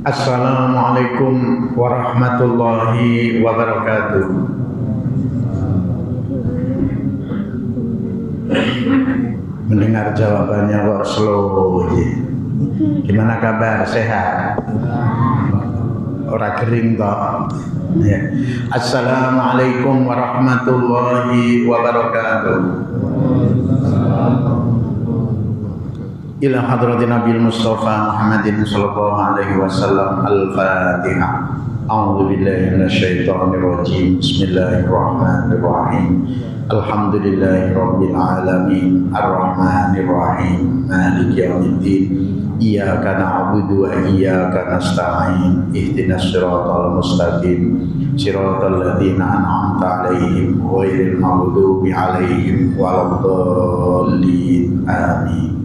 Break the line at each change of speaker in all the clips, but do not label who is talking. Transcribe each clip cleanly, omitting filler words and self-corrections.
Assalamualaikum warahmatullahi wabarakatuh. Mendengar jawabannya kok slow. Gimana kabar? Sehat? Ora kering toh. Ya. Assalamualaikum warahmatullahi wabarakatuh. Ila hadratin Nabil Mustafa Muhammadin sallallahu alaihi wasallam. Al-Fatihah. A'udzu billahi minasyaitonir rajim. Bismillahirrahmanirrahim. Alhamdulillahirabbil alamin. Arrahmanir rahim. Maliki yaumiddin. Iyyaka na'budu wa iyyaka nasta'in. Ihdinas siratal mustaqim. Siratal ladzina an'amta 'alaihim ghairil maghdubi 'alaihim waladdallin. Amin.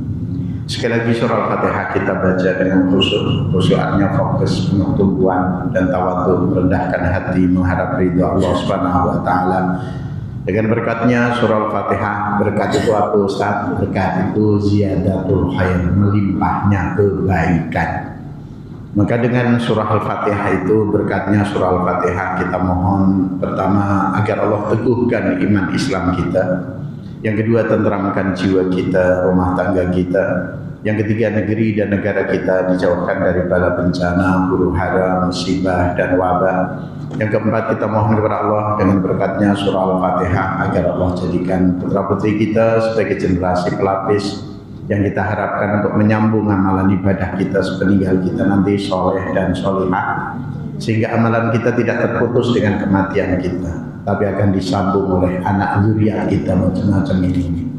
Sekali lagi surah Al-Fatihah kita baca dengan khusyuknya fokus penuh tumbuhan dan tawadhu, merendahkan hati, mengharap ridha Allah Subhanahu wa taala. Dengan berkatnya surah Al-Fatihah, berkat itu apa Ustaz? Berkat itu ziyadatul khair, melimpahnya kebaikan. Maka dengan surah Al-Fatihah itu, berkatnya surah Al-Fatihah, kita mohon pertama agar Allah teguhkan iman Islam kita. Yang kedua, tenteramkan jiwa kita, rumah tangga kita. Yang ketiga, negeri dan negara kita dijauhkan dari bala bencana, huru hara, musibah dan wabah. Yang keempat, kita mohon kepada Allah dengan berkatnya surah Al-Fatihah agar Allah jadikan putra putri kita sebagai generasi pelapis yang kita harapkan untuk menyambung amalan ibadah kita sepeninggal kita nanti soleh dan solihah, sehingga amalan kita tidak terputus dengan kematian kita, tapi akan disambung oleh anak zuriat kita macam-macam ini.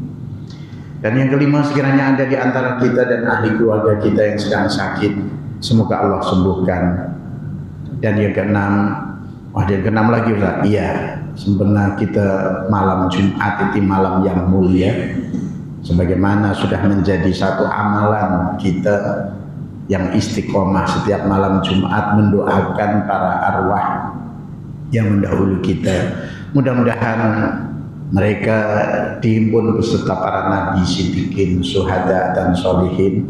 Dan yang kelima, sekiranya ada di antara kita dan ahli keluarga kita yang sedang sakit, semoga Allah sembuhkan. Dan yang keenam, lagi Ustaz. Iya, sebenarnya kita malam Jumat itu malam yang mulia, sebagaimana sudah menjadi satu amalan kita yang istiqomah setiap malam Jumat mendoakan para arwah yang mendahului kita. Mudah-mudahan mereka dihimpun beserta para nabi, siddiqin, syuhada dan sholihin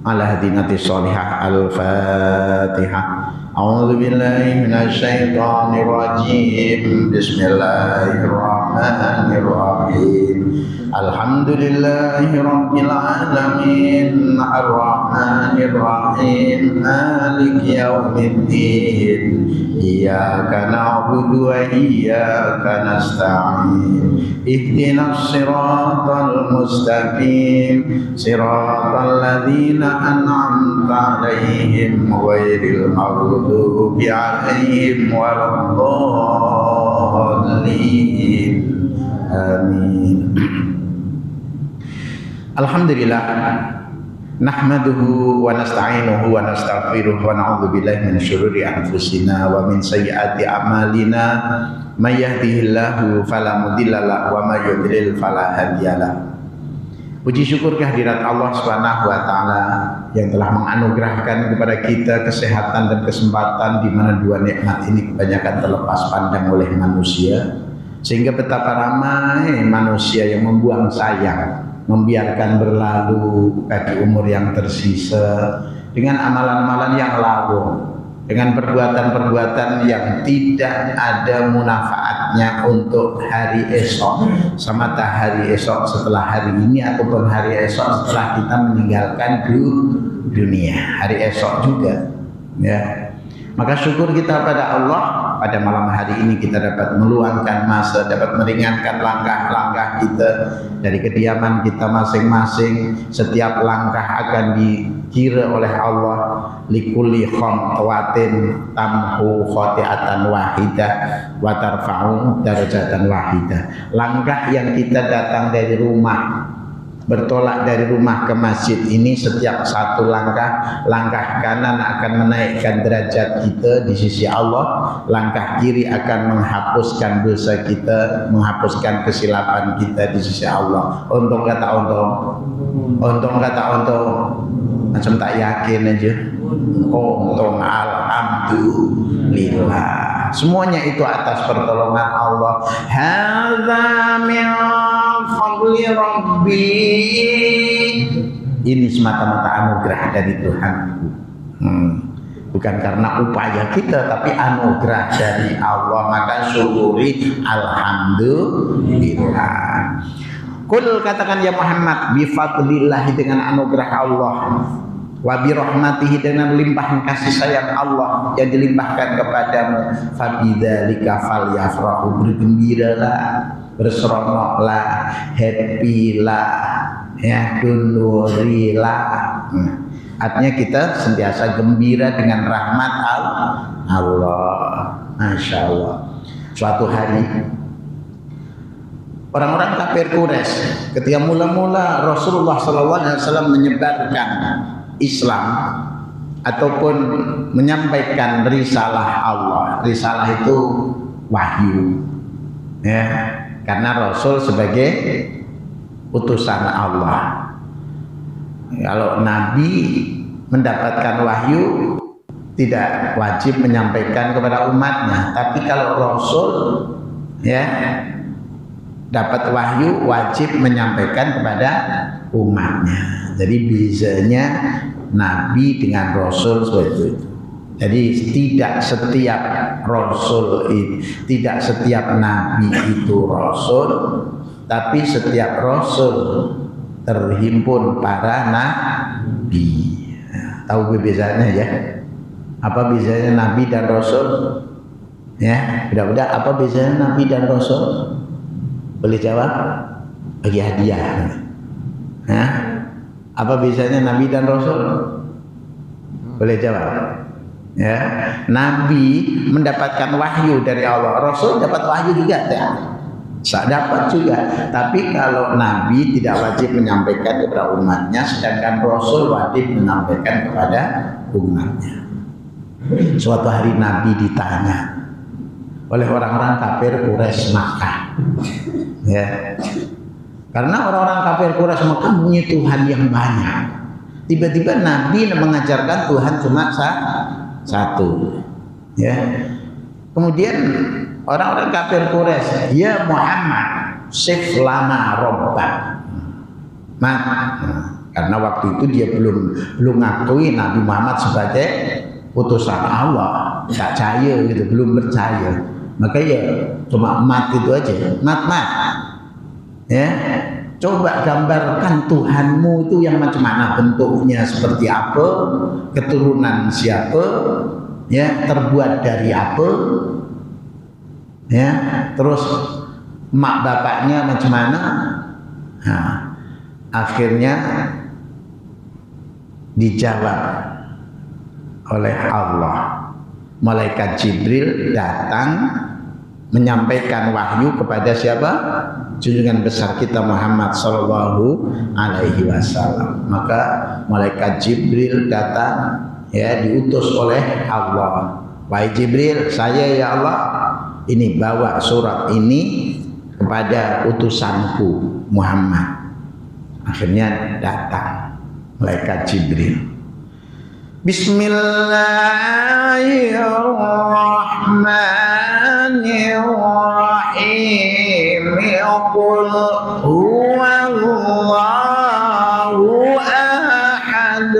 ala hadinati sholihah. Al-Fatihah. A'udzu billahi minasyaitonir rajim. Bismillahirrahmanirrahim. Alhamdulillahi rabbil alamin. Ar-Rahmanir Rahim. Maliki yaumiddin. Iyyaka na'budu wa iyyaka nasta'in. Ihdinas siratal mustaqim. Siratal ladzina an'amta 'alaihim ghairil maghdubi 'alaihim waladdallin. Amin. Alhamdulillah, nahmaduhu wa nasta'inuhu wa nastaghfiruh wa na'udzu billahi min syururi anfusina wa min sayyiati a'malina. May yahdihillahu fala mudhillalah wa may yudlil fala hadiyalah. Puji syukur kehadirat Allah Subhanahu wa taala yang telah menganugerahkan kepada kita kesehatan dan kesempatan di mana dua nikmat ini kebanyakan terlepas pandang oleh manusia, sehingga betapa ramai manusia yang membuang sayang, membiarkan berlalu bagi umur yang tersisa dengan amalan-amalan yang lalu, dengan perbuatan-perbuatan yang tidak ada manfaatnya untuk hari esok, semata hari esok setelah hari ini ataupun hari esok setelah kita meninggalkan dunia, hari esok juga, ya. Maka syukur kita pada Allah, pada malam hari ini kita dapat meluangkan masa, dapat meringankan langkah-langkah kita dari kediaman kita masing-masing. Setiap langkah akan dikira oleh Allah. Likulli khamwatin tamhu khati'atan wahidah wa tarfa'u darajatan wahidah. Langkah yang kita datang dari rumah, bertolak dari rumah ke masjid ini, setiap satu langkah kanan akan menaikkan derajat kita di sisi Allah, langkah kiri akan menghapuskan dosa kita, menghapuskan kesilapan kita di sisi Allah. Untung kata untung, macam tak yakin aja. Untung, alhamdulillah, semuanya itu atas pertolongan Allah. Hadza min fadli rabbi, ini semata-mata anugerah dari Tuhanku. bukan karena upaya kita, tapi anugerah dari Allah. Maka syukuri alhamdulillah. Kul, katakan ya Muhammad, bifadlillah, dengan anugerah Allah, wa birahmatihi, dengan limpahan kasih sayang Allah yang dilimpahkan kepadamu, fabidzalika falyafrahu, bergembiralah, berseronoklah, happy lah, ya, dulurilah. Artinya kita sentiasa gembira dengan rahmat Allah. Masya Allah. Suatu hari orang-orang kafir Quraisy ketika mula-mula Rasulullah SAW menyebarkan Islam ataupun menyampaikan risalah Allah. Risalah itu wahyu, ya, karena Rasul sebagai utusan Allah. Kalau Nabi mendapatkan wahyu tidak wajib menyampaikan kepada umatnya, tapi kalau Rasul, ya, dapat wahyu wajib menyampaikan kepada umatnya. Jadi bezanya Nabi dengan Rasul seperti itu. Jadi tidak setiap Rasul, tidak setiap Nabi itu Rasul, tapi setiap Rasul terhimpun para nabi. Tahu bezanya ya? Apa bezanya Nabi dan Rasul? Ya, budak-budak, apa bezanya Nabi dan Rasul? Boleh jawab? Bagi hadiah. Hah? Apa bezanya Nabi dan Rasul? Boleh jawab? Ya, Nabi mendapatkan wahyu dari Allah, Rasul dapat wahyu juga, ya. Dapat juga. Tapi kalau Nabi tidak wajib menyampaikan kepada umatnya, sedangkan Rasul wajib menyampaikan kepada umatnya. Suatu hari Nabi ditanya oleh orang-orang kafir Quraisy Makkah, ya, karena orang-orang kafir Quraisy Makkah punya Tuhan yang banyak. Tiba-tiba Nabi mengajarkan Tuhan cuma satu, ya. Kemudian orang-orang kafir Quraisy, ya Muhammad, sif lana robbak. Karena waktu itu dia belum ngakui Nabi Muhammad sebagai utusan Allah, tak percaya gitu, belum percaya. Maka ya cuma mat itu aja, mat. Ya, coba gambarkan Tuhanmu itu yang macam mana bentuknya, seperti apa, keturunan siapa, ya, terbuat dari apa, ya, terus mak bapaknya macam mana. Nah, akhirnya dijawab oleh Allah. Malaikat Jibril datang menyampaikan wahyu kepada siapa? Junjungan besar kita Muhammad sallallahu alaihi wasallam. Maka malaikat Jibril datang, ya, diutus oleh Allah. Wahai Jibril, saya ya Allah ini bawa surat ini kepada utusanku Muhammad. Akhirnya datang malaikat Jibril. Bismillahirrahmanirrahim. Qul huwallahu ahad.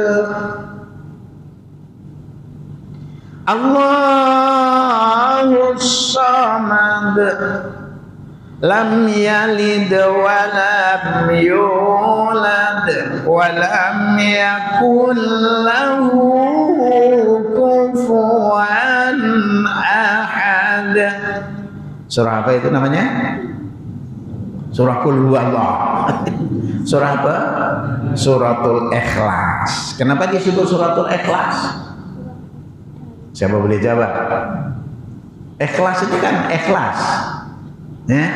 Allahus samad. Lam yalid wa lam yulad wa lam yakul lahu kufuwan ahad. Surah apa itu namanya? Surah Qul Huwallah. Surah apa? Suratul Ikhlas. Kenapa disebut Suratul Ikhlas? Siapa boleh jawab? Ikhlas itu kan ikhlas. Ya,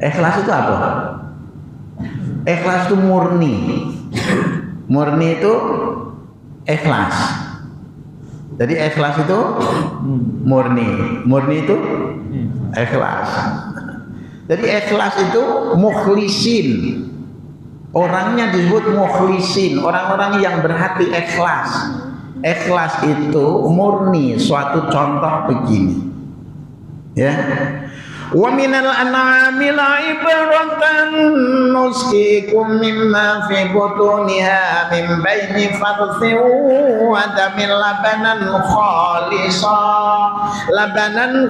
ikhlas itu apa? Ikhlas itu murni. Murni itu ikhlas. Jadi ikhlas itu murni. Murni itu ikhlas. Jadi ikhlas itu mukhlisin. Orangnya disebut mukhlisin, orang-orang yang berhati ikhlas. Ikhlas itu murni. Suatu contoh begini, ya. Wa minal an'ami la'ibratan nusqikum mimma fi butuniha min baini farthin wa damin labanan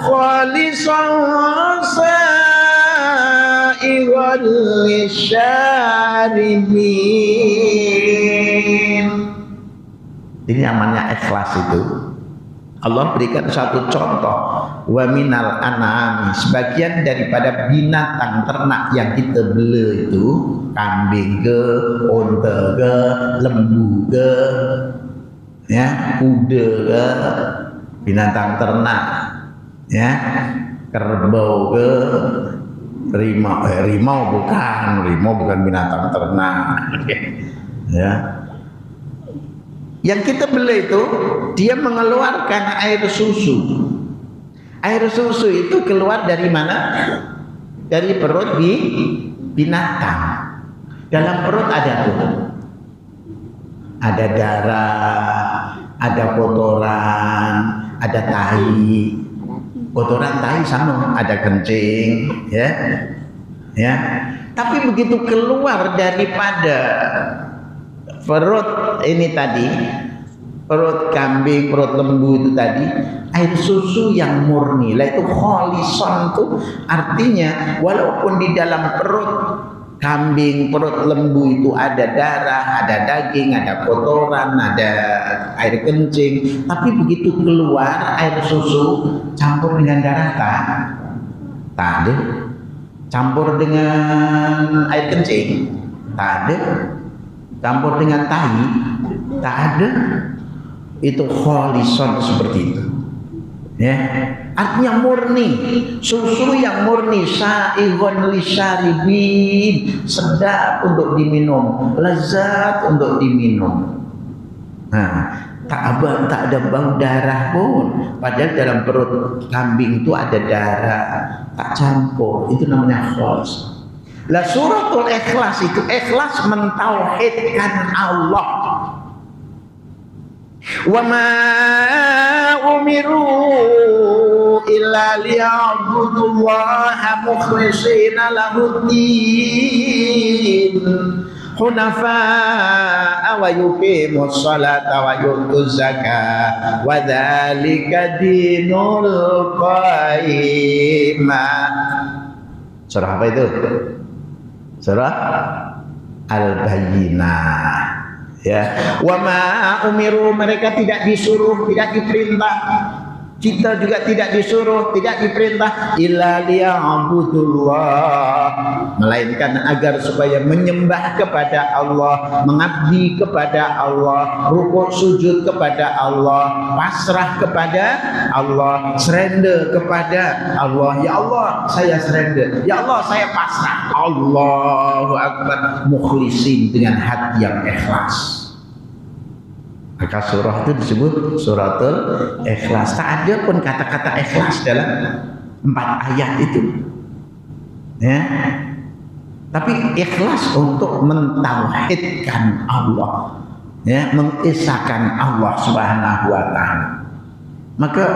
khalisan sa'igan lisyaribin. Ini namanya ikhlas itu. Allah berikan satu contoh, wa minal an'ami, sebagian daripada binatang ternak yang kita beli itu, kambing ke, unta ke, lembu ke, ya, kuda ke, binatang ternak, ya, kerbau ke, rimau bukan binatang ternak, ya. Yang kita beli itu dia mengeluarkan air susu. Air susu itu keluar dari mana? Dari perut binatang. Dalam perut ada tuh. Ada darah, ada kotoran, ada tahi. Kotoran tahi sama, ada kencing, ya. Ya. Tapi begitu keluar daripada perut ini tadi, perut kambing, perut lembu itu tadi, air susu yang murni. Lah itu khalisan tuh artinya walaupun di dalam perut kambing, perut lembu itu ada darah, ada daging, ada kotoran, ada air kencing, tapi begitu keluar air susu campur dengan darah tak ada. Campur dengan air kencing tak ada. Campur dengan tahi tak ada. Itu khalisan seperti itu, ya, artinya murni, susu yang murni, sa'ighun lisyaribin, sedap untuk diminum, lezat untuk diminum. Nah, tak ada bau darah pun, padahal dalam perut kambing itu ada darah, tak campur, itu namanya khalis. Lah suratul ikhlas itu ikhlas mentauhidkan Allah. Wa ma umiru illa liya'budullaha mukhlishina lahuddin hunafa'a wa yuqimus salata wa yutuz zakata wa dzalika dinul qayyimah. Surah apa itu? Surah Al-Bayyinah, ya. Wa ma umiru, mereka tidak disuruh, tidak diperintah. Kita juga tidak disuruh, tidak diperintah illa liya'budullah, melainkan agar supaya menyembah kepada Allah, mengabdi kepada Allah, rukuk sujud kepada Allah, pasrah kepada Allah, surrender kepada Allah. Ya Allah, saya surrender. Ya Allah, saya pasrah. Allahu Akbar, mukhlisin, dengan hati yang ikhlas. Maka surah itu disebut suratul ikhlas. Tak ada pun kata-kata ikhlas dalam 4 ayat itu, ya. Tapi ikhlas untuk mentauhidkan Allah, ya, mengisahkan Allah Subhanahu wa taala. Maka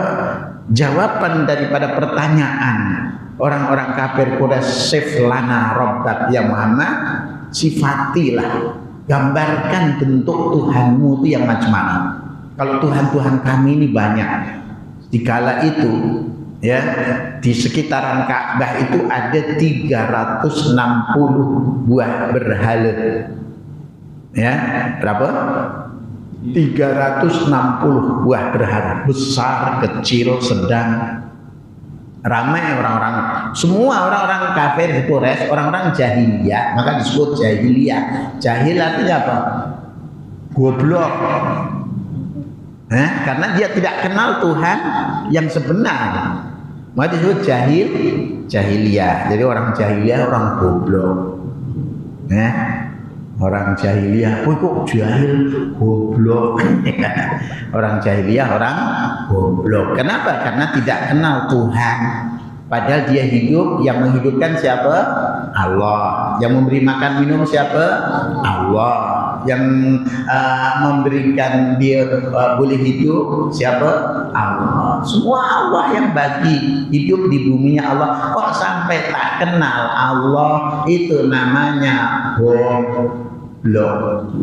jawaban daripada pertanyaan orang-orang kafir Quraisy, sif lana rabbak ya Muhammad, sifatilah, gambarkan bentuk Tuhanmu itu yang macam mana. Kalau Tuhan-Tuhan kami ini banyak. Dikala itu, ya, di sekitaran Ka'bah itu ada 360 buah berhala. Ya, berapa? 360 buah berhala, besar, kecil, sedang. Ramai orang-orang, semua orang-orang kafir di Quraisy, orang-orang jahiliyah, maka disebut jahiliyah. Jahil artinya apa? Goblok. Karena dia tidak kenal Tuhan yang sebenar, maka disebut jahiliyah. Jadi orang jahiliyah orang goblok. Orang jahiliyah, kok jahil, goblok. Orang jahiliyah orang goblok. Kenapa? Karena tidak kenal Tuhan. Padahal dia hidup, yang menghidupkan siapa? Allah. Yang memberi makan minum siapa? Allah. Yang memberikan dia boleh hidup siapa? Allah. Semua Allah yang bagi hidup di buminya Allah. Kok sampai tak kenal Allah? Itu namanya goblok.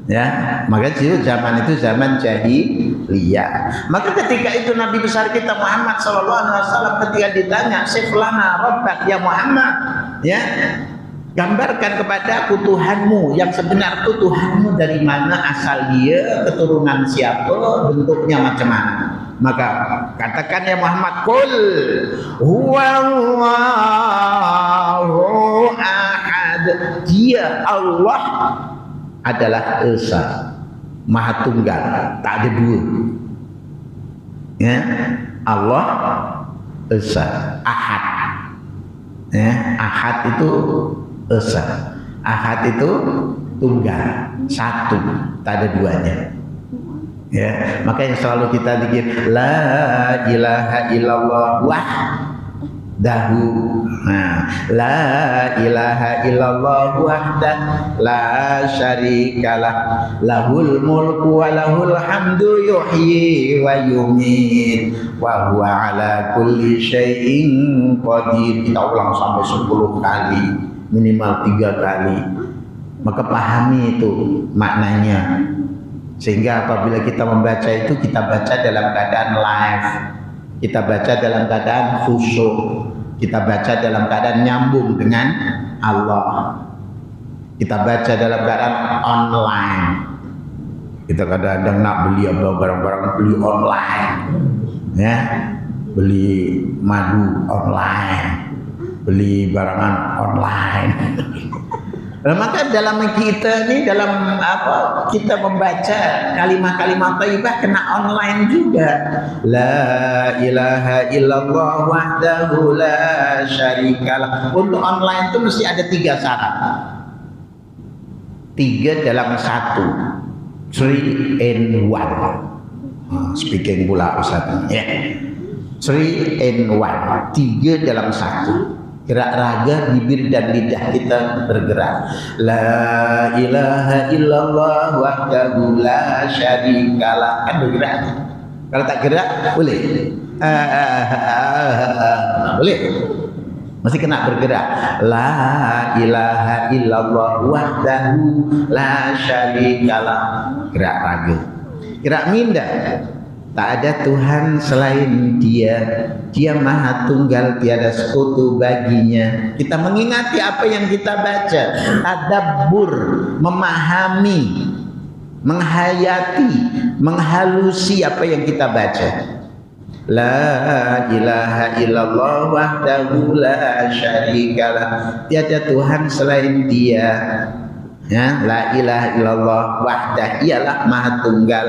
Ya, maka zaman itu zaman jahiliyah. Maka ketika itu Nabi besar kita Muhammad SAW ketika ditanya, "Siflana rabbak ya Muhammad," ya, gambarkan kepadaku Tuhanmu yang sebenar itu, Tuhanmu dari mana, asal dia, keturunan siapa, bentuknya macam mana. Maka katakan ya Muhammad, "Qul huwallahu ahad." Dia Allah adalah Esa, Maha Tunggal, tak ada dua. Ya, Allah Esa, Ahad. Ya, Ahad itu Esa, Ahad itu tunggal, satu, tak ada duanya. Ya, makanya selalu kita zikir la ilaha illallah wahdahu. Nah, la ilaha illallah wahdah la syarikalah lahul mulku wa lahul hamdu yuhyi wa yumit wa huwa ala kulli syai'in qadir. Kita ulang sampai 10 kali, minimal 3 kali. Maka pahami itu maknanya, sehingga apabila kita membaca itu, kita baca dalam keadaan live, kita baca dalam keadaan khusyuk, kita baca dalam keadaan nyambung dengan Allah, kita baca dalam keadaan online. Kita kadang-kadang nak beli barang-barang, beli online, ya, beli madu online, beli barangan online. Nah, maka dalam kita ini, dalam apa, kita membaca kalimat-kalimat thayyibah kena online juga. La ilaha illallah wahdahu la syarikalah. Untuk online itu mesti ada 3 syarat. 3 dalam 1. 3 in 1. Speaking pula Ustaz. Ya. 3 in 1. 3 dalam 1. Gerak raga, bibir dan lidah kita bergerak. La ilaha illallah wahdahu la syarikalah. Kan bergerak. Kalau tak gerak boleh. Boleh. Mesti kena bergerak. La ilaha illallah wahdahu la syarikalah. Gerak raga. Gerak minda. Tak ada Tuhan selain Dia. Dia Maha Tunggal, tiada sekutu baginya. Kita mengingati apa yang kita baca, tadabbur, memahami, menghayati, menghalusi apa yang kita baca. La ilaha illallah wahdahu la syarikalah. Tiada Tuhan selain Dia. Ya, la ilaha illallah wahdah, ialah Maha Tunggal,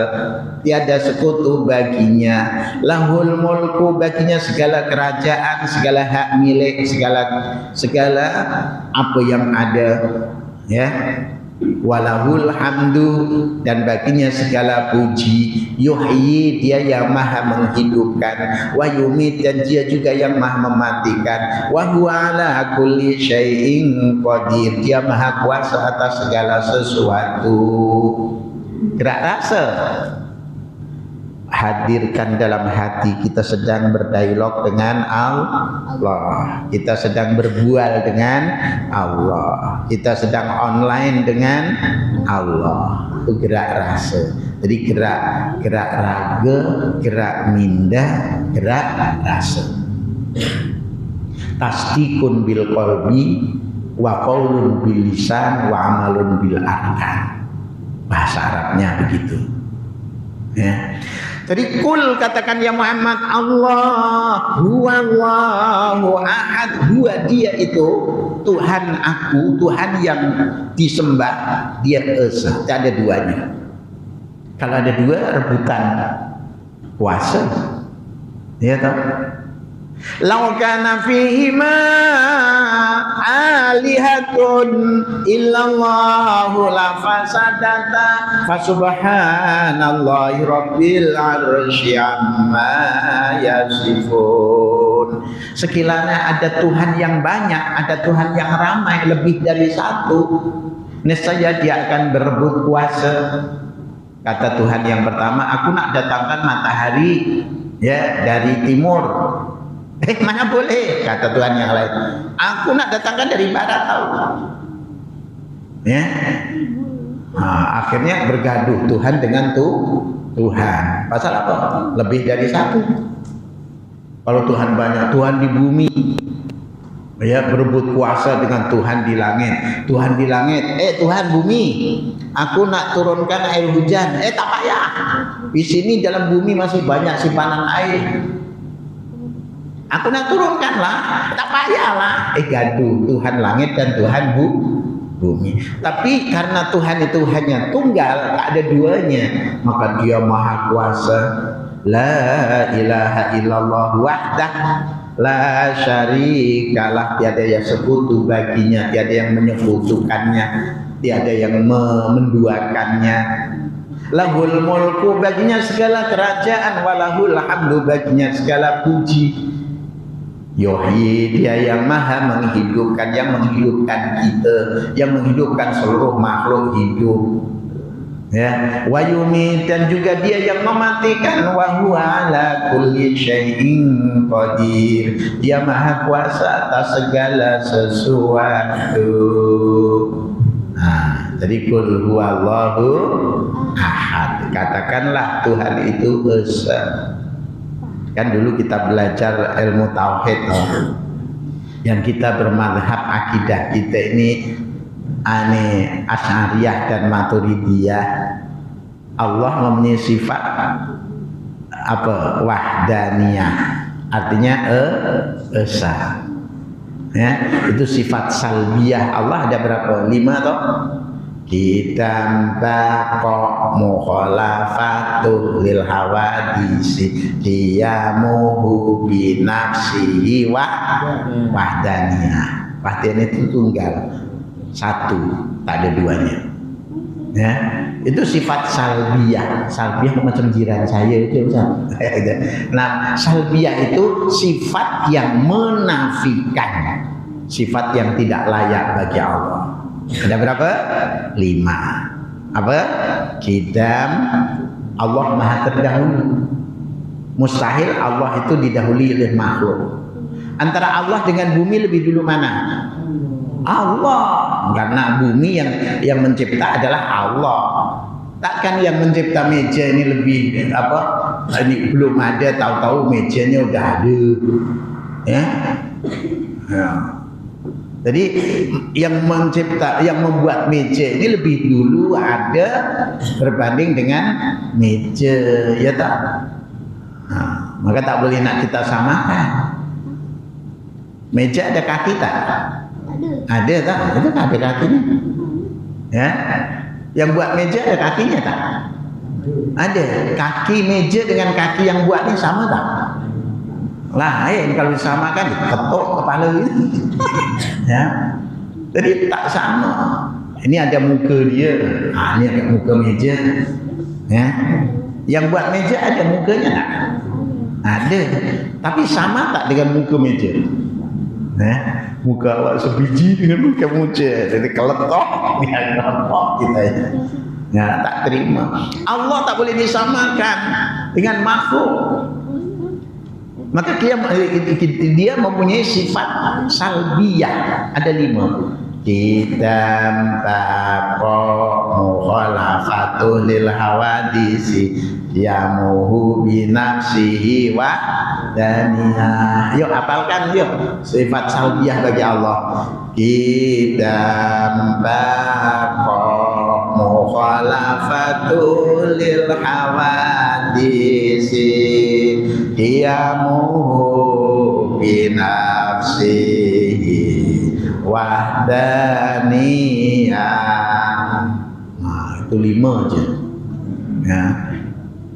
tiada sekutu baginya. Lahul mulku, baginya segala kerajaan, segala hak milik, segala apa yang ada, ya. Walahul hamdu, dan baginya segala puji. Yuhyi, dia yang maha menghidupkan. Wa yumit, dan dia juga yang maha mematikan. Wa huwa ala kulli syai'in qadir, dia maha kuasa atas segala sesuatu. Gerak rasa, hadirkan dalam hati kita sedang berdialog dengan Allah, kita sedang berbual dengan Allah, kita sedang online dengan Allah. Itu gerak rasa. Jadi gerak raga, gerak minda, gerak rasa. Tasdikun bil qalbi wa qaulun bil lisan wa amalun bil arkan. Bahasa Arabnya begitu. Ya. Jadi kul, katakan ya Muhammad, Allah huwallahu ahad, huwa, dia itu Tuhan aku, Tuhan yang disembah, dia esa, tidak ada duanya. Kalau ada dua, rebutan kuasa, ya toh. Lau kana fihima alihatun illallahu la fasadata fasubhanallahi rabbil arsy amma yasifun. turun. Sekiranya ada Tuhan yang banyak, ada Tuhan yang ramai, lebih dari satu, niscaya dia akan berebut kuasa. Kata Tuhan yang pertama, aku nak datangkan matahari ya dari timur. Mana boleh? Kata Tuhan yang lain, aku nak datangkan dari barat tahu. Ya. Nah, akhirnya bergaduh Tuhan dengan Tuhan. Pasal apa? Lebih dari satu. Kalau Tuhan banyak, Tuhan di bumi, ya berebut kuasa dengan Tuhan di langit. Tuhan di langit, Tuhan bumi, aku nak turunkan air hujan. Tak payah. Di sini dalam bumi masih banyak simpanan air. Aku nak turunkanlah, tak payahlah. Gaduh Tuhan langit dan Tuhan bumi. Tapi karena Tuhan itu hanya tunggal, tak ada duanya, maka dia maha kuasa. La ilaha illallah wahdah la syarikalah, tiada yang sekutu baginya, tiada yang menyekutukannya, tiada yang menduakannya. Lahul mulku, baginya segala kerajaan, walahul hamdu, baginya segala puji. Yuhyi, dia yang maha menghidupkan, yang menghidupkan kita, yang menghidupkan seluruh makhluk hidup. Ya, wa yumit, dan juga dia yang mematikan. Wa huwa ala kulli syai'in qadir, dia maha kuasa atas segala sesuatu. Nah, jadi qul huwallahu ahad, katakanlah Tuhan itu esa. Kan dulu kita belajar ilmu tauhid, yang kita bermadhab akidah kita ini Asy'ariyah dan Maturidiyah. Allah mempunyai sifat apa? Wahdaniyah, artinya esa. Ya, itu sifat salbiyah. Allah ada berapa? 5 toh? Ditambah kok mukhalafatul lil hawadisi, diyamuhu binafsihi wahdaniyah. Wahdaniyah itu tunggal, satu, tak ada duanya. Ya, itu sifat salbiyah. Salbiyah macam jiran saya itu. Nah, salbiyah itu sifat yang menafikan sifat yang tidak layak bagi Allah. Ada berapa? 5. Apa? Qidam, Allah maha terdahulu. Mustahil Allah itu didahului oleh makhluk. Antara Allah dengan bumi lebih dulu mana? Allah. Karena bumi yang mencipta adalah Allah. Takkan yang mencipta meja ini lebih apa? Ini belum ada, tahu-tahu mejanya udah ada. Ya. Ya. Jadi yang mencipta, yang membuat meja ini lebih dulu ada berbanding dengan meja, ya tak? Nah, maka tak boleh nak kita samakan. Meja ada kaki tak? Ada tak? Itu tak ada kakinya. Ya, yang buat meja ada kakinya tak? Ada. Kaki meja dengan kaki yang buatnya sama tak? Lain kalau disamakan ketok kepala gitu. Ya, jadi tak sama. Ini ada muka dia, ini ada muka meja. Ya, yang buat meja ada mukanya tak? Ada, tapi sama tak dengan muka meja? Ya, muka awak sebiji dengan muka meja, jadi keletok, dia keletok kita ya. Ya, tak terima. Allah tak boleh disamakan dengan makhluk. Maka dia mempunyai sifat salbiyah, ada 5. Ditambah mukhalafatul lil hawadisi, yamuhu binafsihi wa daniyah. Yuk hafalkan yuk sifat salbiyah bagi Allah. Ditambah mukhalafatul lil hawadisi, diyamuhu binafsihi wahdaniyah. Nah, itu 5 aja. Ya.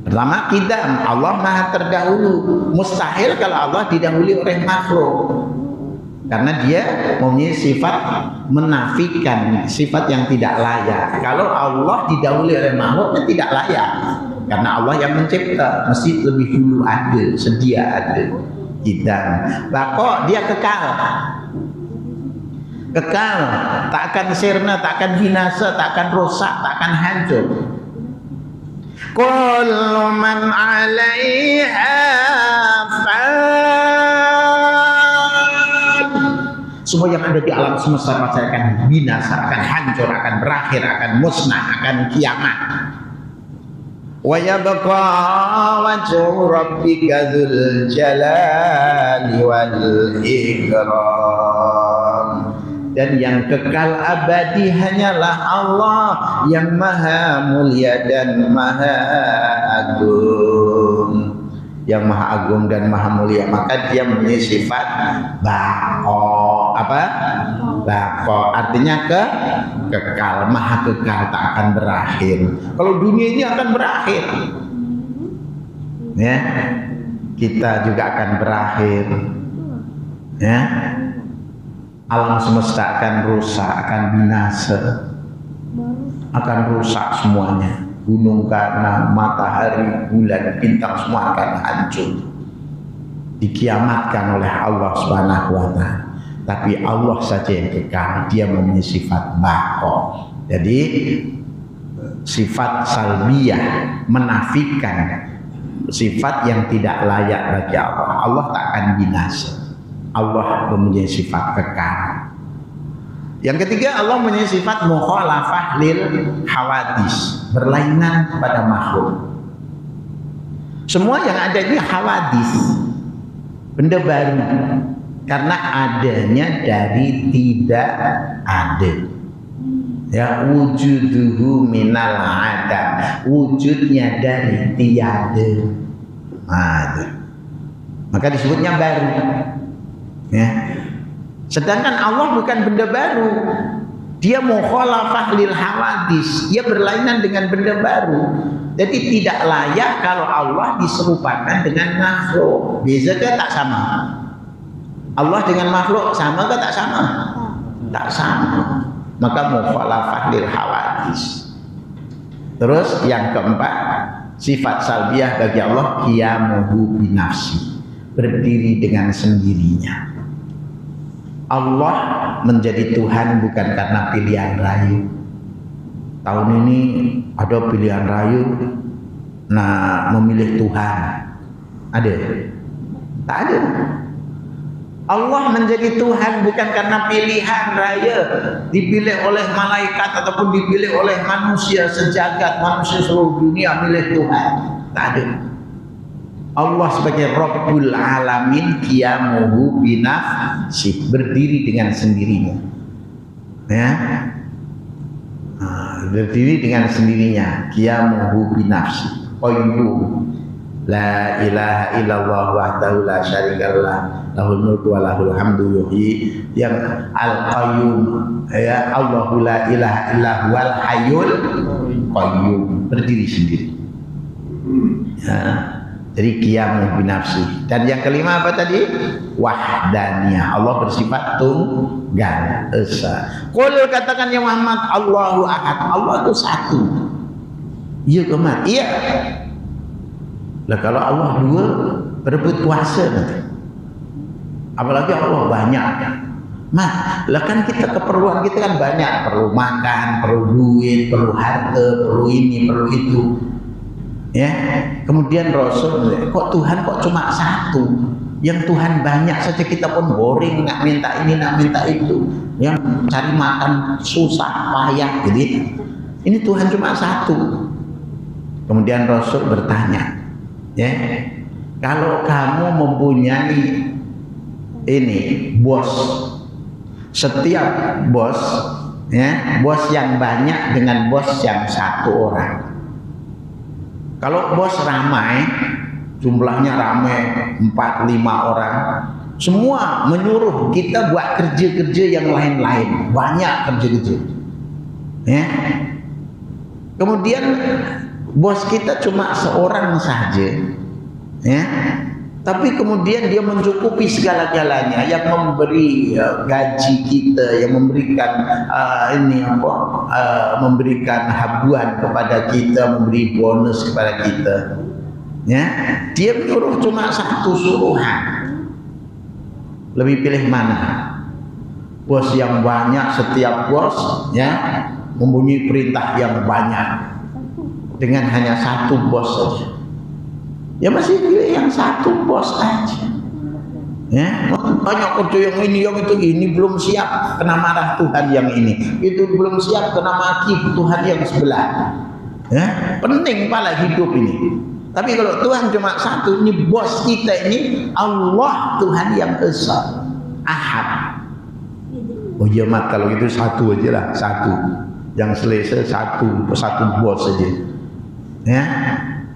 Pertama, qidam, Allah maha terdahulu. Mustahil kalau Allah didahului oleh makhluk, karena dia mempunyai sifat menafikan, sifat yang tidak layak. Kalau Allah didahului oleh makhluk, tidak layak. Karena Allah yang mencipta, mesti lebih dulu ada, sedia ada. Idan. Bako dia kekal. Kekal, tak akan sirna, tak akan binasa, tak akan rusak, tak akan hancur. Kullu man 'alaiha fan. Semua yang ada di alam semesta pasti akan binasa, akan hancur, akan berakhir, akan musnah, akan kiamat. Wa yabqa wajhu rabbika dzul jalali wal ikram. Dan yang kekal abadi hanyalah Allah yang maha mulia dan maha agung. Yang maha agung dan maha mulia, maka dia mempunyai sifat baqo. Apa? Baqo artinya kekal, maha kekal, tak akan berakhir. Kalau dunia ini akan berakhir, ya, kita juga akan berakhir, ya. Alam semesta akan rusak, akan binasa, akan rusak semuanya. Gunung karena, matahari, bulan, bintang semua akan hancur, dikiamatkan oleh Allah Subhanahu wa Ta'ala. Tapi Allah saja yang kekal, dia mempunyai sifat baqo. Jadi sifat salbiyah menafikan sifat yang tidak layak bagi Allah. Allah tak akan binasa. Allah mempunyai sifat kekal. Yang ketiga, Allah mempunyai sifat mukhalafah lil hawadis, berlainan kepada makhluk. Semua yang ada ini hawadis, benda baru, karena adanya dari tidak ada. Ya, wujuduhu minal adam, wujudnya dari tiada. Maka disebutnya baru. Ya. Sedangkan Allah bukan benda baru. Dia mukhalafah lil hawadis, dia berlainan dengan benda baru. Jadi tidak layak kalau Allah diserupakan dengan makhluk. Beza ke tak sama? Allah dengan makhluk sama ke tak sama? Tak sama. Maka mukhalafah lil hawadis. Terus yang keempat, sifat salbiyah bagi Allah qiyamuhu binafsi, berdiri dengan sendirinya. Allah menjadi Tuhan bukan karena pilihan rayu. Tahun ini ada pilihan rayu, nah memilih Tuhan. Ada? Tak ada. Allah menjadi Tuhan bukan karena pilihan raya, dipilih oleh malaikat ataupun dipilih oleh manusia sejagat, manusia seluruh dunia milih Tuhan. Tak ada. Allah sebagai Rabbul Alamin qiyamuhu binafsi, berdiri dengan sendirinya. Ya. Berdiri dengan sendirinya, qiyamuhu binafsi. Qayyum. La ilaha illallah wahdahu la syarikalah, lahul mulku wa lahul hamdu yuhyi. Yang al-qayyum, ya, Allahu la ilaha illa huwal hayyul qayyum, berdiri sendiri. Ya. Jadi qiyamuhu binafsi. Dan yang kelima apa tadi? Wahdaniyah. Allah bersifat tunggal esa. Qul, katakan ya Muhammad, Allahu ahad. Allah itu satu. Iya kemat. Iya. Lah kalau Allah dua, berebut kuasa nanti. Apalagi Allah banyak. Lah kan kita keperluan kita kan banyak, perlu makan, perlu duit, perlu harta, perlu ini, perlu itu. Ya, kemudian Rasul, kok Tuhan kok cuma satu? Yang Tuhan banyak saja kita pun boring, nak minta ini, nak minta itu. Yang cari makan susah, payah, jadi ini Tuhan cuma satu. Kemudian Rasul bertanya, ya, kalau kamu mempunyai ini bos, setiap bos, ya, bos yang banyak dengan bos yang satu orang. Kalau bos ramai, jumlahnya ramai 4-5 orang, semua menyuruh kita buat kerja-kerja yang lain-lain, banyak kerja-kerja. Ya. Kemudian bos kita cuma seorang saja, ya. Tapi kemudian dia mencukupi segala-galanya, yang memberi gaji kita, yang memberikan memberikan habuan kepada kita, memberi bonus kepada kita. Ya, dia menyuruh cuma satu suruhan. Lebih pilih mana? Bos yang banyak, setiap bos ya mempunyai perintah yang banyak dengan hanya satu bos saja. Ya masih pilih yang satu bos aja. Ya, banyak kerja yang ini, yang itu, ini belum siap kena marah Tuhan yang ini, itu belum siap kena maki Tuhan yang sebelah. Ya, penting pala hidup ini. Tapi kalau Tuhan cuma satu, ini bos kita ini Allah Tuhan yang esa, Ahad. Oh iya mat, kalau itu satu aja lah, satu yang selesai, satu bos saja. Ya,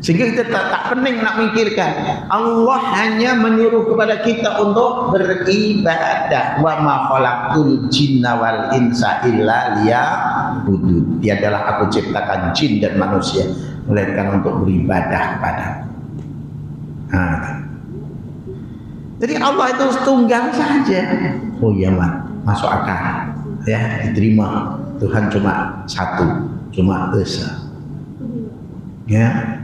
sehingga kita tak penting nak mikirkan. Allah hanya menyuruh kepada kita untuk beribadah. Wa ma khalaqtul jinna wal insa illa liya'budun. Tiadalah aku ciptakan jin dan manusia melainkan untuk beribadah kepada. Jadi Allah itu tunggal saja. Oh iya mat, masuk akal ya, diterima. Tuhan cuma satu, cuma esa. Ya,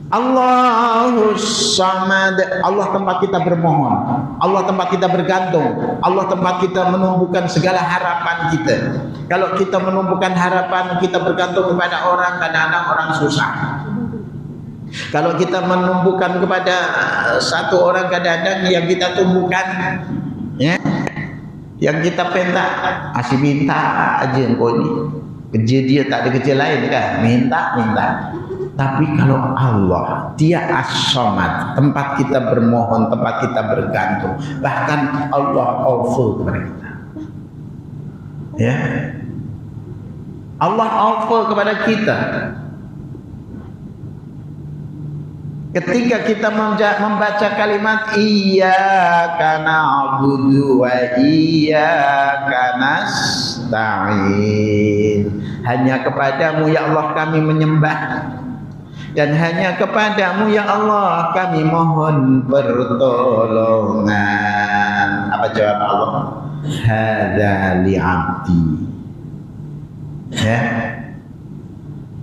Allahus Samad. Allah tempat kita bermohon, Allah tempat kita bergantung, Allah tempat kita menumbuhkan segala harapan kita. Kalau kita menumbuhkan harapan, kita bergantung kepada orang, kadang-kadang orang susah. Kalau kita menumbuhkan kepada satu orang, kadang-kadang yang kita tumbuhkan ya, yang kita masih minta aja engkau ini. Kerja dia tak ada kerja lain kan, minta. Tapi kalau Allah, dia as-samad, tempat kita bermohon, tempat kita bergantung. Bahkan Allah offer kepada kita. Ya, Allah offer kepada kita. Ketika kita membaca kalimat iyyaka na'budu wa iyyaka nasta'in, hanya kepadamu ya Allah kami menyembah, dan hanya kepadamu ya Allah kami mohon pertolongan. Apa jawab Allah? Hadza li'abdi. Ya,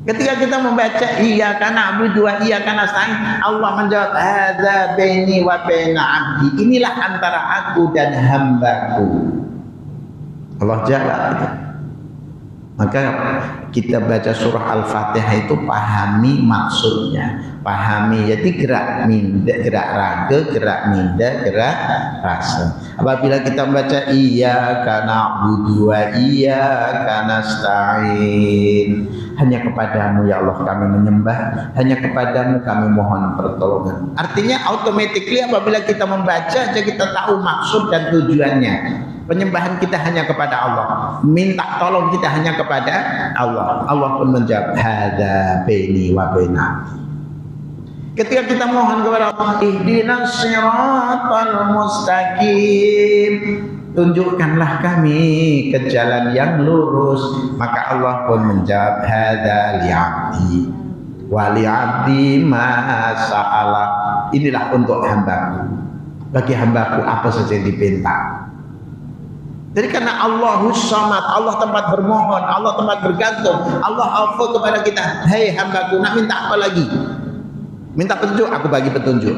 ketika kita membaca iyyaka na'budu wa iyyaka nasta'in, Allah menjawab hadza baini wa baina 'abdi. Inilah antara aku dan hambaku. Allah jawab itu. Maka kita baca surah Al-Fatihah itu pahami maksudnya, pahami. Jadi gerak minda, gerak raga, gerak minda, gerak rasa. Apabila kita membaca iyyaka na'budu wa iyyaka nasta'in, hanya kepadamu ya Allah kami menyembah, hanya kepadamu kami mohon pertolongan. Artinya automatically apabila kita membaca aja kita tahu maksud dan tujuannya. Penyembahan kita hanya kepada Allah, minta tolong kita hanya kepada Allah. Allah pun menjawab hadza baini wa baina. Ketika kita mohon kepada Allah, ihdinas siratal mustaqim, tunjukkanlah kami ke jalan yang lurus. Maka Allah pun menjawab hadza li'abdi wa li'abdi ma sa'ala. Inilah untuk hambaku, bagi hambaku apa saja yang dipinta. Jadi karena Allahus Samad, Allah tempat bermohon, Allah tempat bergantung, Allah offer kepada kita, hei hambaku, nak minta apa lagi? Minta petunjuk, aku bagi petunjuk.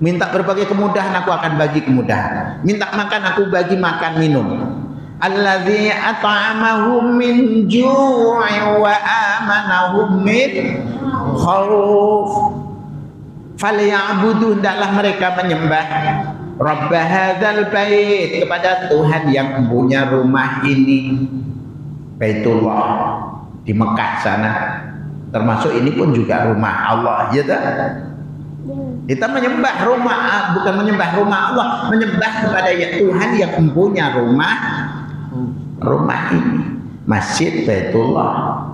Minta berbagai kemudahan, aku akan bagi kemudahan. Minta makan, aku bagi makan minum. Alladzi at'amahum min ju'in wa amanahum min khauf. Falyabudu, hendaklah mereka menyembah Rabb hadzal bait, kepada Tuhan yang punya rumah ini, Baitullah di Mekah sana. Termasuk ini pun juga rumah Allah, ya tak? Kita menyembah rumah, bukan menyembah rumah Allah, menyembah kepada ya Tuhan yang punya rumah ini, Masjid Baitullah.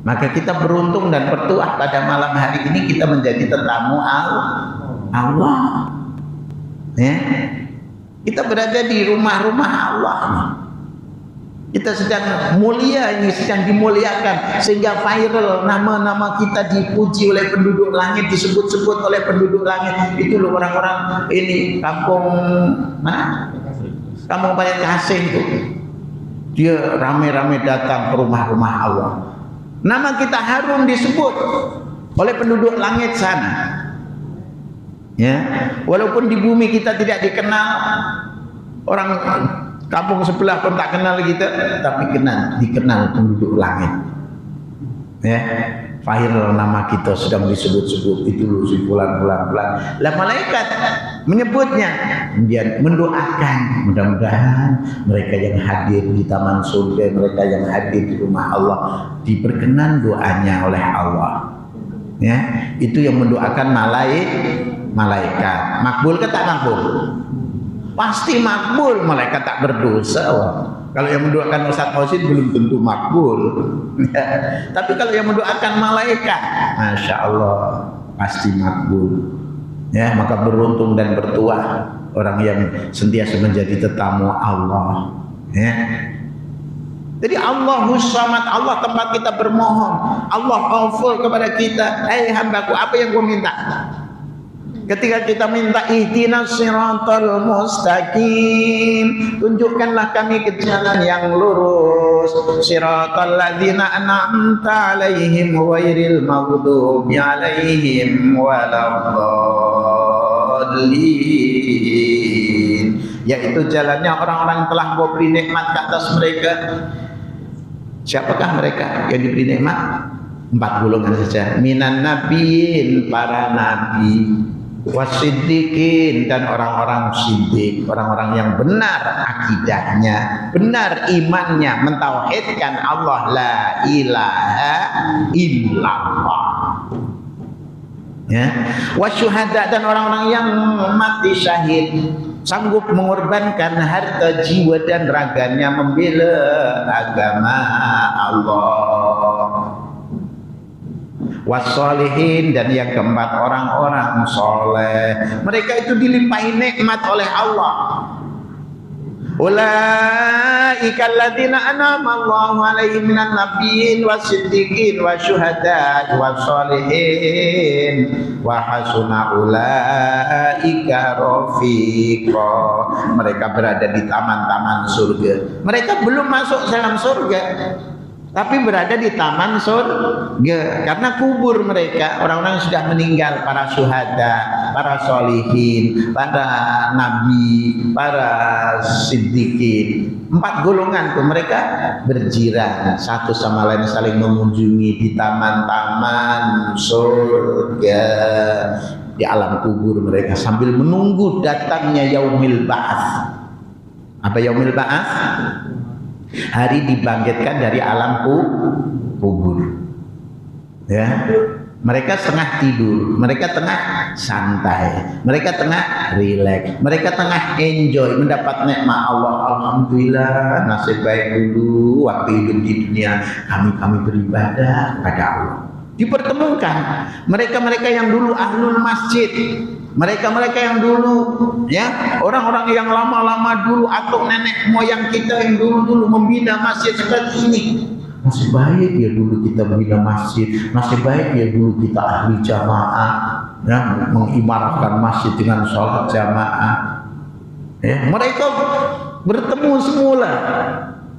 Maka kita beruntung dan bertuah pada malam hari ini kita menjadi tetamu Allah. Ya, kita berada di rumah-rumah Allah. Kita sedang mulia ini, sedang dimuliakan sehingga viral, nama-nama kita dipuji oleh penduduk langit, disebut-sebut oleh penduduk langit. Itu loh orang-orang ini kampung mana? Kampung Payet Kasih itu. Dia rame-rame datang ke rumah-rumah Allah. Nama kita harum disebut oleh penduduk langit sana. Ya, walaupun di bumi kita tidak dikenal, orang kampung sebelah pun tak kenal kita, tapi dikenal penduduk langit. Ya, viral nama kita sedang disebut-sebut, itu loh si fulan. Lah malaikat menyebutnya, kemudian mendoakan, mudah-mudahan mereka yang hadir di taman surga, mereka yang hadir di rumah Allah diperkenan doanya oleh Allah. Ya, itu yang mendoakan malaikat. Makbul ke tak makbul? Pasti makbul, malaikat tak berdosa. Kalau yang mendoakan Ustaz Hausin belum tentu makbul. Tapi kalau yang mendoakan malaikat, Masya Allah, pasti makbul. Ya, maka beruntung dan bertuah orang yang sentiasa menjadi tetamu Allah. Ya. Jadi Allahus Samad, Allah tempat kita bermohon. Allah offer kepada kita, hai hambaku, apa yang kau minta? Ketika kita minta ihdinas siratal mustaqim, tunjukkanlah kami ke jalan yang lurus, siratal ladzina an'amta alaihim ghairil maghdubi alaihim waladdallin, yaitu jalannya orang-orang yang telah kau beri nikmat ke atas mereka. Siapakah mereka yang diberi nikmat? 4 golongan saja. Minan nabiin, para nabi, wasiddiqin, dan orang-orang siddiq, orang-orang yang benar akidahnya, benar imannya, mentauhidkan Allah, la ilaha illallah. Ya, wasyuhada, dan orang-orang yang mati syahid, sanggup mengorbankan harta, jiwa dan raganya membela agama Allah. Wassolihin, dan yang keempat orang-orang soleh, mereka itu dilimpahi nikmat oleh Allah. Ulaika alladzina an'ama Allahu 'alaihim minan nabiyyin wasiddiqin wasyuhada wassolihin wa hasuna ulaika rafiqa. Mereka berada di taman-taman surga. Mereka belum masuk dalam surga, tapi berada di taman surga karena kubur mereka, orang-orang yang sudah meninggal, para syuhada, para solihin, para nabi, para siddiqin. 4 golongan tuh mereka berjiran satu sama lain, saling mengunjungi di taman-taman surga, di alam kubur mereka, sambil menunggu datangnya yaumil ba'ats. Apa yaumil ba'ats? Hari dibangkitkan dari alam kubur. Ya, mereka tengah tidur, mereka tengah santai, mereka tengah rileks, mereka tengah enjoy, mendapat nikmat Allah. Alhamdulillah, nasib baik dulu waktu hidup di dunia kami beribadah kepada Allah. Dipertemukan mereka-mereka yang dulu ahlul masjid, mereka-mereka yang dulu, ya, orang-orang yang lama-lama dulu, atau nenek moyang kita yang dulu membina masjid seperti ini. Masih baik ya dulu kita membina masjid, masih baik ya dulu kita ahli jamaah, ya, mengimarahkan masjid dengan sholat jamaah. Ya, mereka bertemu semula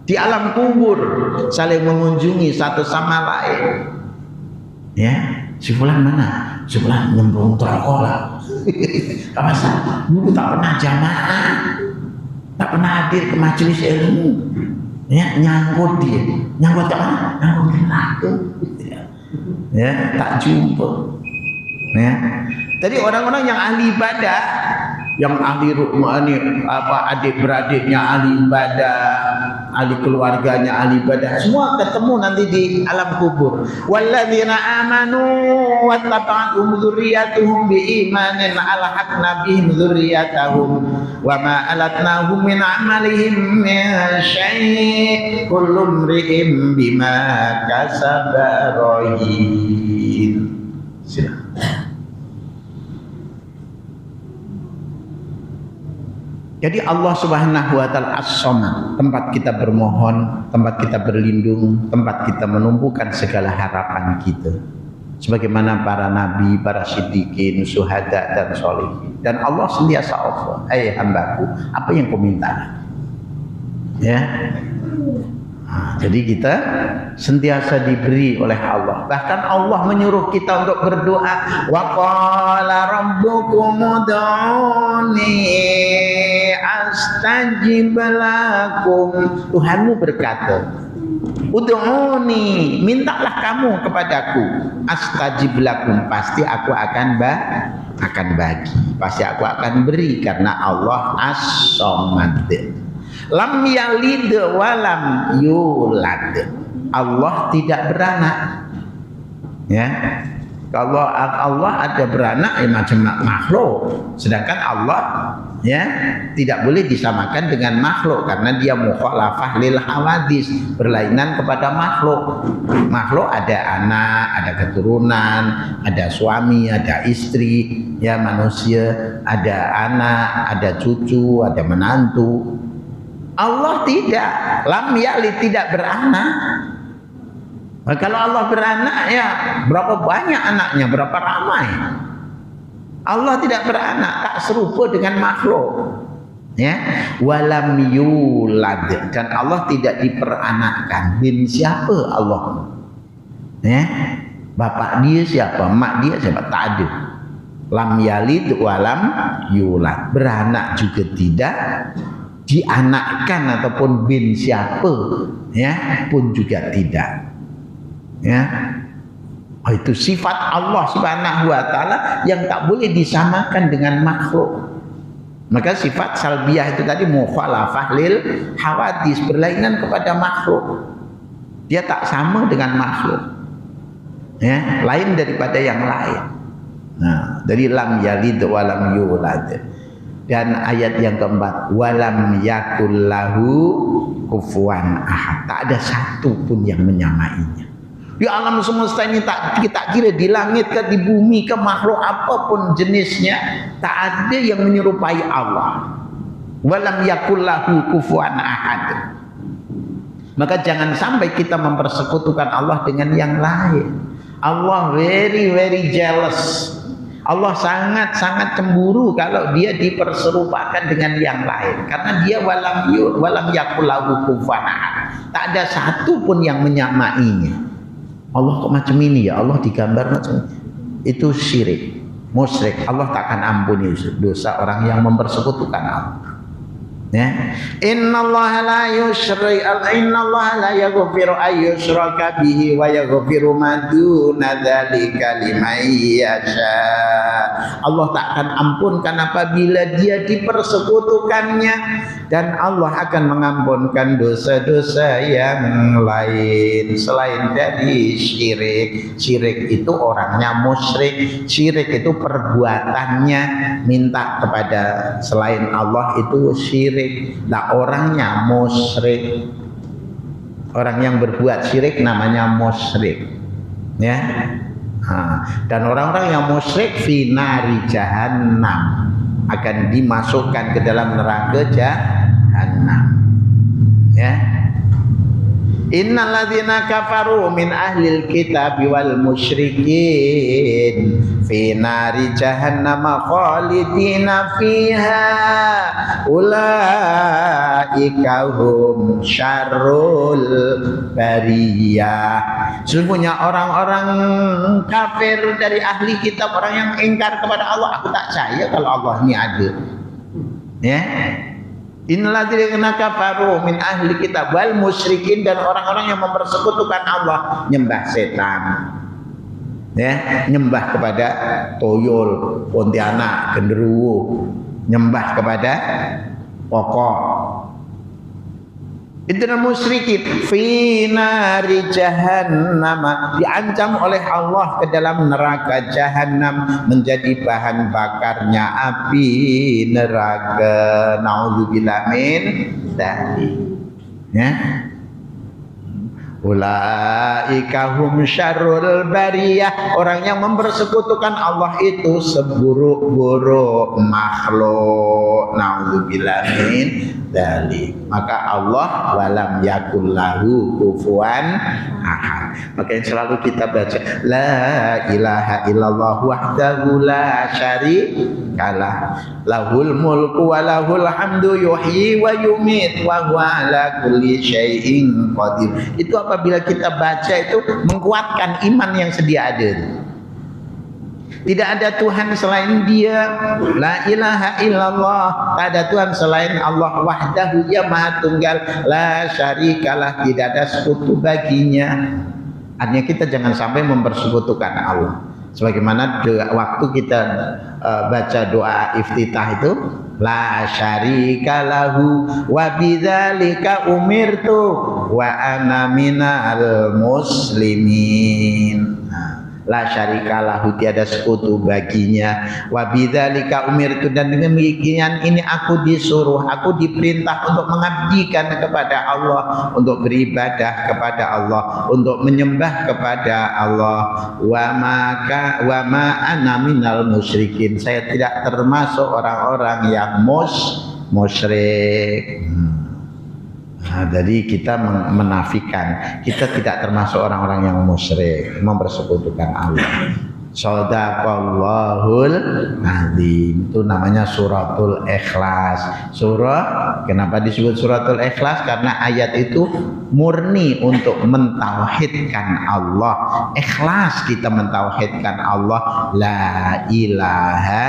di alam kubur, saling mengunjungi satu sama lain. Ya, si fulan mana? Si fulan nyemplung terkola. Apa sah? Dulu tak pernah jamaah, tak pernah hadir ke majelis ilmu. Ya, nyangkut dia, nyangkut ke mana? Nyangkut ke neraka. Ya, tak jumpa. Ya, jadi orang-orang yang ahli ibadah, yang ahli adik beradiknya ahli ibadah, ahli keluarganya ahli ibadah, semua ketemu nanti di alam kubur. Walladzina amanu wattaba'atuhum dzurriyyatuhum biimanin alhaqna bihim dzurriyyatahum wa ma alatnahum min amalihim min syai' kullu imri'in bima kasaba rahin. Jadi Allah Subhanahu wa taala As-Samad, tempat kita bermohon, tempat kita berlindung, tempat kita menumpukan segala harapan kita. Sebagaimana para nabi, para siddiqin, syuhada dan sholihin. Dan Allah sentiasa offer, hai hambaku, apa yang kau minta? Ya. Nah, jadi kita sentiasa diberi oleh Allah. Bahkan Allah menyuruh kita untuk berdoa, wa qala rabbukum ud'uni astajib lakum. Tuhanmu berkata, ud'uni, mintalah kamu kepadaku, astajib lakum, pasti aku akan bagi, pasti aku akan beri, karena Allah as-samad, lam yalid walam yulad. Allah tidak beranak, ya. Kalau Allah ada beranak, macam makhluk, sedangkan Allah, ya, tidak boleh disamakan dengan makhluk karena dia mukhalafah lil hawadis, berlainan kepada makhluk. Makhluk ada anak, ada keturunan, ada suami, ada istri, ya, manusia ada anak, ada cucu, ada menantu. Allah tidak, lam yalid, tidak beranak. Nah, kalau Allah beranak, ya berapa banyak anaknya, berapa ramai. Allah tidak beranak, tak serupa dengan makhluk, ya. Walam yulad, dan Allah tidak diperanakkan. Bin siapa Allah, ya? Bapak dia siapa, mak dia siapa, tak ada. Lam yalid walam yulad, beranak juga tidak, dianakkan ataupun bin siapa, ya, pun juga tidak, ya. Oh, itu sifat Allah Subhanahu wa taala yang tak boleh disamakan dengan makhluk. Maka sifat salbiyah itu tadi mukhalafah lil hawadis, berlainan kepada makhluk. Dia tak sama dengan makhluk, ya, lain daripada yang lain. Nah, dari lam yalid walam yulad. Dan ayat yang keempat, walam yakul lahu kufuwan ahad, tak ada satu pun yang menyamainya. Di alam semesta ini tak kita kira, di langit ke, di bumi ke, makhluk apapun jenisnya, tak ada yang menyerupai Allah. Walam yakul lahu kufuwan ahad. Maka jangan sampai kita mempersekutukan Allah dengan yang lain. Allah very jealous. Allah sangat cemburu kalau dia diperserupakan dengan yang lain, karena dia walam yakul lahu kufuwan ahad. Tak ada satu pun yang menyamainya. Allah kok macam ini ya, Allah digambar macam itu, syirik, musyrik. Allah takkan ampuni dosa orang yang mempersekutukan Allah, ya. Innallaha la yaghfiru ayyushraka bihi wa yaghfiru ma duna dzalika liman yasha. Allah takkan ampunkan apabila dia dipersekutukannya, dan Allah akan mengampunkan dosa-dosa yang lain selain dari syirik. Syirik itu orangnya musyrik, syirik itu perbuatannya, minta kepada selain Allah itu syirik. Nah, orangnya musyrik, orang yang berbuat syirik namanya musyrik, ya. Dan orang-orang yang musyrik fi nari jahannam, akan dimasukkan ke dalam neraka jahannam, ya. Innal ladzina kafaru min ahlil kitabi wal musyrikin fi nari jahannam khalidina fiha ulaika hum syarrul bariyah. Sesungguhnya orang-orang kafir dari ahli kitab, orang yang ingkar kepada Allah, aku tak percaya kalau Allah ini ada, ya. Innalladzina kafaru min ahli kitab wal musyrikin, dan orang-orang yang mempersekutukan Allah, nyembah setan, ya, nyembah kepada toyol, pontianak, genderuwo, nyembah kepada pokok. Itu musyrikin fi nari jahannam, diancam oleh Allah ke dalam neraka jahannam, menjadi bahan bakarnya api neraka. Nauzubillah min dzalik, ya. Ulaika hum syarrul bariyah, orang yang mempersekutukan Allah itu seburuk-buruk makhluk. Nauzubillah min dzalik. Maka Allah walam yakul lahu kufuwan ahad. Maka yang selalu kita baca la ilaha illallah wahdahu la syarikalah lahul mulku wa lahul hamdu yuhyi wa yumit wa huwa ala kulli syai'in qadir. Itu apabila kita baca itu menguatkan iman yang sedia ada. Tidak ada Tuhan selain Dia. La ilaha illallah. Tak ada Tuhan selain Allah wahdahu, ya maha tunggal. La syarikalah, tidak ada sekutu baginya. Artinya kita jangan sampai mempersekutukan Allah. Sebagaimana waktu kita baca doa iftitah itu, la syarikalahu wa bidzalika umirtu wa ana minal muslimin. La syarikalahu, tiada sekutu baginya, wa bidzalika umirtu, dan dengan demikian ini aku disuruh, aku diperintah untuk mengabdikan kepada Allah, untuk beribadah kepada Allah, untuk menyembah kepada Allah. Wa ma ana minal musyrikin, saya tidak termasuk orang-orang yang musyrik. Nah, jadi kita menafikan, kita tidak termasuk orang-orang yang musyrik, mempersekutukan Allah. Shadaqallahul azim. Itu namanya suratul ikhlas. Surah, kenapa disebut suratul ikhlas? Karena ayat itu murni untuk mentauhidkan Allah. Ikhlas kita mentauhidkan Allah. La ilaha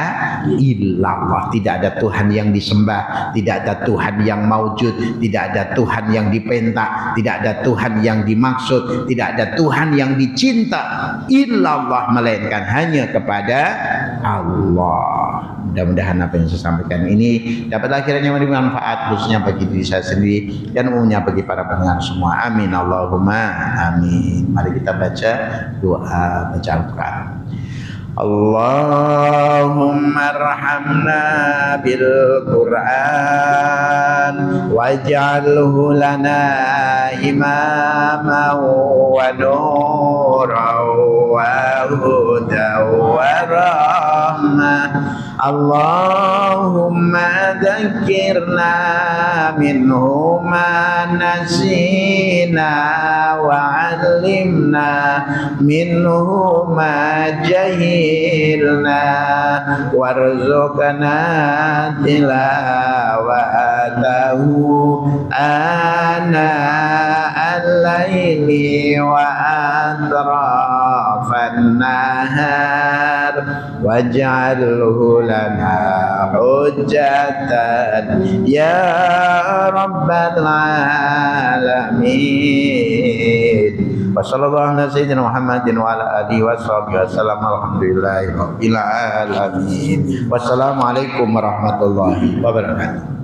illallah. Tidak ada Tuhan yang disembah, tidak ada Tuhan yang maujud, tidak ada Tuhan yang dipentak, tidak ada Tuhan yang dimaksud, tidak ada Tuhan yang dicinta illallah, melainkan hanya kepada Allah. Mudah-mudahan apa yang saya sampaikan ini dapat akhirnya memberi manfaat, khususnya bagi diri saya sendiri dan umumnya bagi para pendengar semua. Amin Allahumma amin. Mari kita baca doa baca Al-Quran. Allahumma arhamna bil Quran waj'alhu lana imaman wa nuran wa hudan wa rahmah. Allahumma dzakirna minhu ma nasina wa 'allimna minhu ma jahilna warzuqna tilawatahu ana al-laili wa atrafan nahar waj'alhu lana hujjatan ya rabbal alamin. Wa sallallahu ala sayyidina Muhammadin wa ala alihi wa sahbihi wasallam. Alhamdulillahi rabbil alamin. Wassalamualaikum warahmatullahi wabarakatuh.